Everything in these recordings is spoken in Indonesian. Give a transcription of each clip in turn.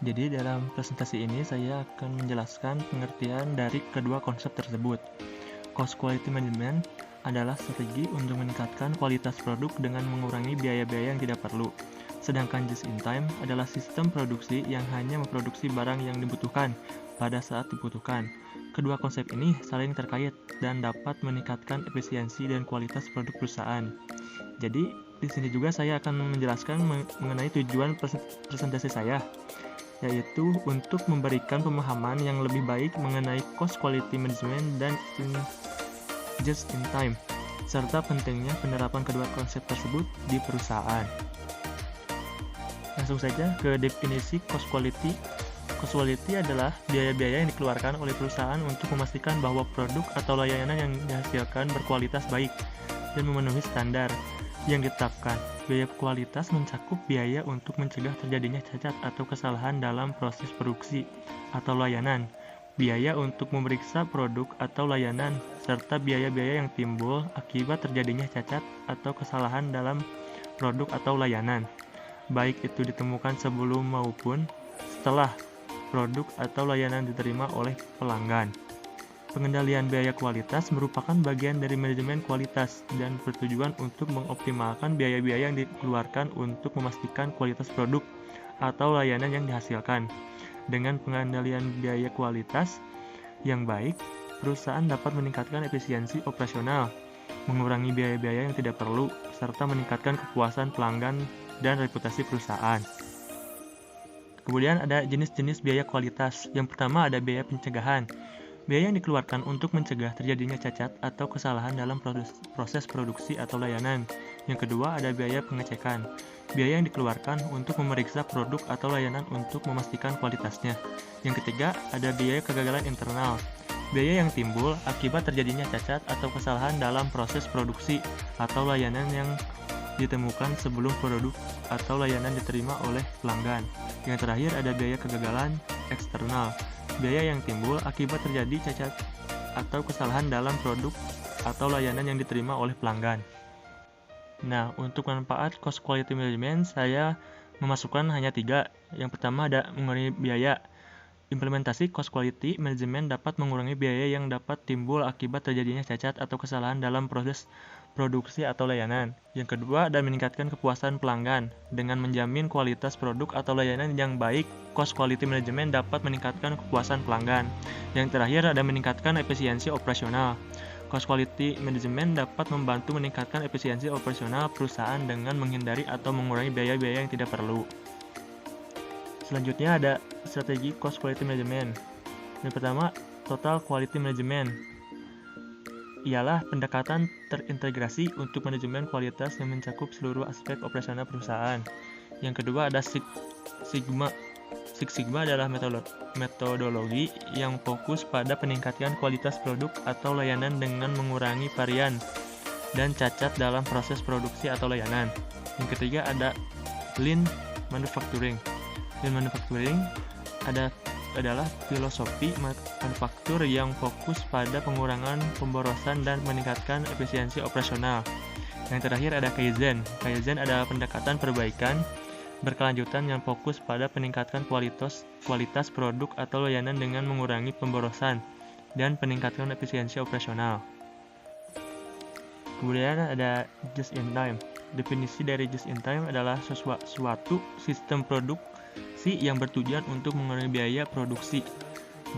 Jadi dalam presentasi ini saya akan menjelaskan pengertian dari kedua konsep tersebut. Cost Quality Management adalah strategi untuk meningkatkan kualitas produk dengan mengurangi biaya-biaya yang tidak perlu. Sedangkan Just in Time adalah sistem produksi yang hanya memproduksi barang yang dibutuhkan pada saat dibutuhkan. Kedua konsep ini saling terkait dan dapat meningkatkan efisiensi dan kualitas produk perusahaan. Jadi, di sini juga saya akan menjelaskan mengenai tujuan presentasi saya, yaitu untuk memberikan pemahaman yang lebih baik mengenai cost quality management dan just in time, serta pentingnya penerapan kedua konsep tersebut di perusahaan. Langsung saja ke definisi cost quality. Cost quality adalah biaya-biaya yang dikeluarkan oleh perusahaan untuk memastikan bahwa produk atau layanan yang dihasilkan berkualitas baik dan memenuhi standar yang ditetapkan. Biaya kualitas mencakup biaya untuk mencegah terjadinya cacat atau kesalahan dalam proses produksi atau layanan, biaya untuk memeriksa produk atau layanan, serta biaya-biaya yang timbul akibat terjadinya cacat atau kesalahan dalam produk atau layanan, baik itu ditemukan sebelum maupun setelah produk atau layanan diterima oleh pelanggan. Pengendalian biaya kualitas merupakan bagian dari manajemen kualitas dan bertujuan untuk mengoptimalkan biaya-biaya yang dikeluarkan untuk memastikan kualitas produk atau layanan yang dihasilkan. Dengan pengendalian biaya kualitas yang baik, perusahaan dapat meningkatkan efisiensi operasional, mengurangi biaya-biaya yang tidak perlu, serta meningkatkan kepuasan pelanggan dan reputasi perusahaan. Kemudian ada jenis-jenis biaya kualitas. Yang pertama ada biaya pencegahan. Biaya yang dikeluarkan untuk mencegah terjadinya cacat atau kesalahan dalam proses produksi atau layanan. Yang kedua ada biaya pengecekan. Biaya yang dikeluarkan untuk memeriksa produk atau layanan untuk memastikan kualitasnya. Yang ketiga ada biaya kegagalan internal. Biaya yang timbul akibat terjadinya cacat atau kesalahan dalam proses produksi atau layanan yang ditemukan sebelum produk atau layanan diterima oleh pelanggan. Yang terakhir ada biaya kegagalan eksternal. Biaya yang timbul akibat terjadi cacat atau kesalahan dalam produk atau layanan yang diterima oleh pelanggan. Nah, untuk manfaat cost quality management saya memasukkan hanya 3. Yang pertama ada mengurangi biaya. Implementasi cost quality management dapat mengurangi biaya yang dapat timbul akibat terjadinya cacat atau kesalahan dalam proses produksi atau layanan. Yang kedua, dan meningkatkan kepuasan pelanggan. Dengan menjamin kualitas produk atau layanan yang baik, cost quality management dapat meningkatkan kepuasan pelanggan. Yang terakhir, ada meningkatkan efisiensi operasional. Cost quality management dapat membantu meningkatkan efisiensi operasional perusahaan dengan menghindari atau mengurangi biaya-biaya yang tidak perlu. Selanjutnya ada strategi cost quality management. Yang pertama, total quality management. Ialah pendekatan terintegrasi untuk manajemen kualitas yang mencakup seluruh aspek operasional perusahaan. Yang kedua ada Six Sigma. Six Sigma adalah metodologi yang fokus pada peningkatan kualitas produk atau layanan dengan mengurangi varian dan cacat dalam proses produksi atau layanan. Yang ketiga ada Lean Manufacturing. Lean Manufacturing adalah filosofi manufaktur yang fokus pada pengurangan pemborosan dan meningkatkan efisiensi operasional. Yang terakhir ada Kaizen. Kaizen adalah pendekatan perbaikan berkelanjutan yang fokus pada peningkatan kualitas produk atau layanan dengan mengurangi pemborosan dan peningkatan efisiensi operasional. Kemudian ada Just in Time. Definisi dari Just in Time adalah suatu sistem produksi yang bertujuan untuk mengurangi biaya produksi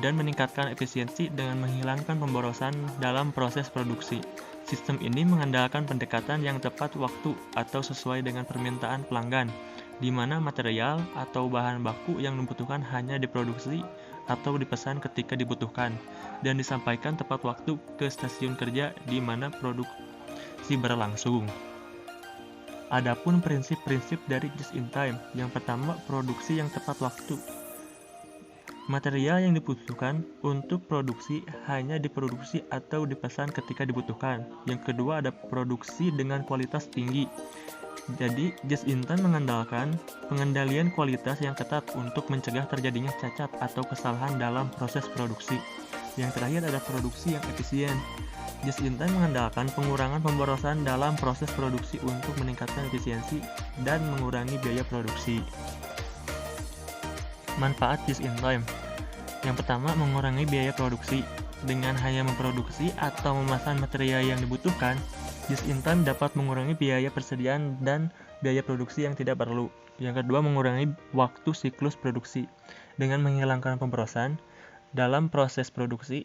dan meningkatkan efisiensi dengan menghilangkan pemborosan dalam proses produksi. Sistem ini mengandalkan pendekatan yang tepat waktu atau sesuai dengan permintaan pelanggan, di mana material atau bahan baku yang dibutuhkan hanya diproduksi atau dipesan ketika dibutuhkan dan disampaikan tepat waktu ke stasiun kerja di mana produksi berlangsung. Adapun prinsip-prinsip dari Just in Time. Yang pertama, produksi yang tepat waktu. Material yang dibutuhkan untuk produksi hanya diproduksi atau dipesan ketika dibutuhkan. Yang kedua ada produksi dengan kualitas tinggi. Jadi, Just in Time mengandalkan pengendalian kualitas yang ketat untuk mencegah terjadinya cacat atau kesalahan dalam proses produksi. Yang terakhir ada produksi yang efisien. Just in Time mengandalkan pengurangan pemborosan dalam proses produksi untuk meningkatkan efisiensi dan mengurangi biaya produksi. Manfaat just in time. Yang pertama, mengurangi biaya produksi. Dengan hanya memproduksi atau memesan material yang dibutuhkan, just in time dapat mengurangi biaya persediaan dan biaya produksi yang tidak perlu. Yang kedua, mengurangi waktu siklus produksi. Dengan menghilangkan pemborosan dalam proses produksi,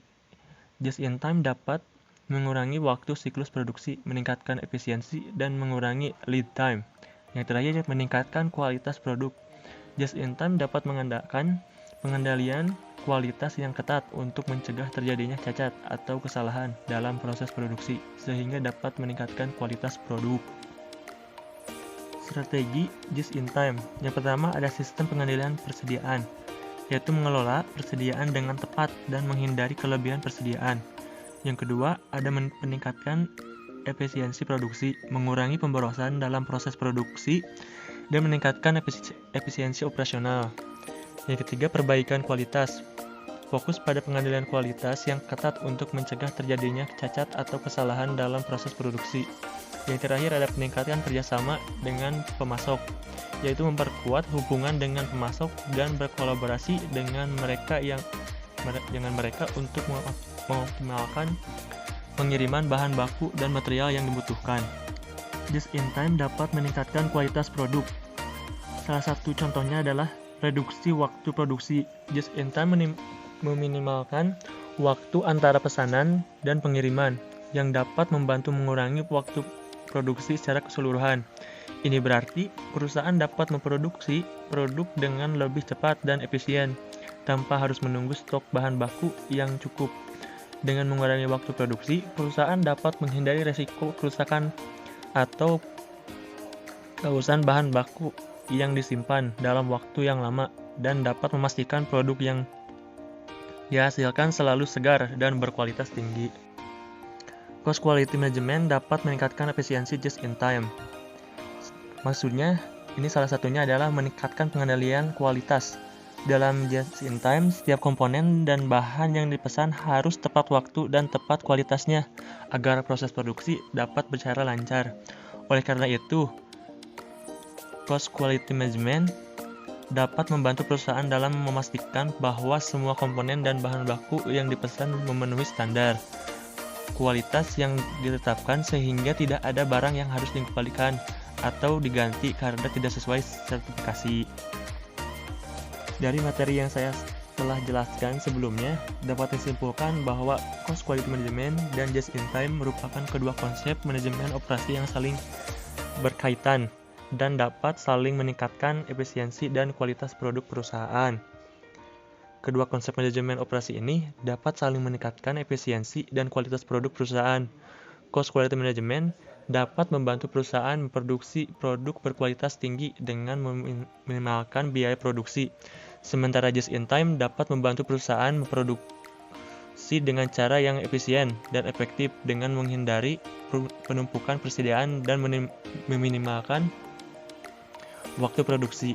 just in time dapat mengurangi waktu siklus produksi, meningkatkan efisiensi, dan mengurangi lead time. Yang terakhir, meningkatkan kualitas produk. Just in time dapat mengandalkan pengendalian kualitas yang ketat untuk mencegah terjadinya cacat atau kesalahan dalam proses produksi, sehingga dapat meningkatkan kualitas produk. Strategi just in time. Yang pertama, ada sistem pengendalian persediaan, yaitu mengelola persediaan dengan tepat dan menghindari kelebihan persediaan. Yang kedua, ada meningkatkan efisiensi produksi, mengurangi pemborosan dalam proses produksi, dan meningkatkan efisiensi operasional. Yang ketiga, perbaikan kualitas. Fokus pada pengendalian kualitas yang ketat untuk mencegah terjadinya cacat atau kesalahan dalam proses produksi. Yang terakhir, ada peningkatan kerjasama dengan pemasok, yaitu memperkuat hubungan dengan pemasok dan berkolaborasi dengan mereka untuk mengoptimalkan pengiriman bahan baku dan material yang dibutuhkan. Just in time dapat meningkatkan kualitas produk. Salah satu contohnya adalah reduksi waktu produksi. Just in time meminimalkan waktu antara pesanan dan pengiriman, yang dapat membantu mengurangi waktu produksi secara keseluruhan. Ini berarti perusahaan dapat memproduksi produk dengan lebih cepat dan efisien, tanpa harus menunggu stok bahan baku yang cukup. Dengan mengurangi waktu produksi, perusahaan dapat menghindari resiko kerusakan atau kehausan bahan baku yang disimpan dalam waktu yang lama, dan dapat memastikan produk yang dihasilkan selalu segar dan berkualitas tinggi. Cost quality management dapat meningkatkan efisiensi just in time. Maksudnya, ini salah satunya adalah meningkatkan pengendalian kualitas. Dalam just in time, setiap komponen dan bahan yang dipesan harus tepat waktu dan tepat kualitasnya agar proses produksi dapat berjalan lancar. Oleh karena itu, cost quality management dapat membantu perusahaan dalam memastikan bahwa semua komponen dan bahan baku yang dipesan memenuhi standar kualitas yang ditetapkan, sehingga tidak ada barang yang harus dikembalikan atau diganti karena tidak sesuai sertifikasi. Dari materi yang saya telah jelaskan sebelumnya, dapat disimpulkan bahwa cost quality management dan just in time merupakan kedua konsep manajemen operasi yang saling berkaitan dan dapat saling meningkatkan efisiensi dan kualitas produk perusahaan. Kedua konsep manajemen operasi ini dapat saling meningkatkan efisiensi dan kualitas produk perusahaan. Cost quality management dapat membantu perusahaan memproduksi produk berkualitas tinggi dengan meminimalkan biaya produksi. Sementara just in time dapat membantu perusahaan memproduksi dengan cara yang efisien dan efektif dengan menghindari penumpukan persediaan dan meminimalkan waktu produksi.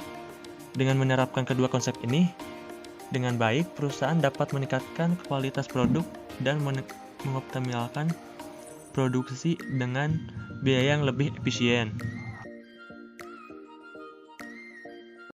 Dengan menerapkan kedua konsep ini dengan baik, perusahaan dapat meningkatkan kualitas produk dan mengoptimalkan produksi dengan biaya yang lebih efisien.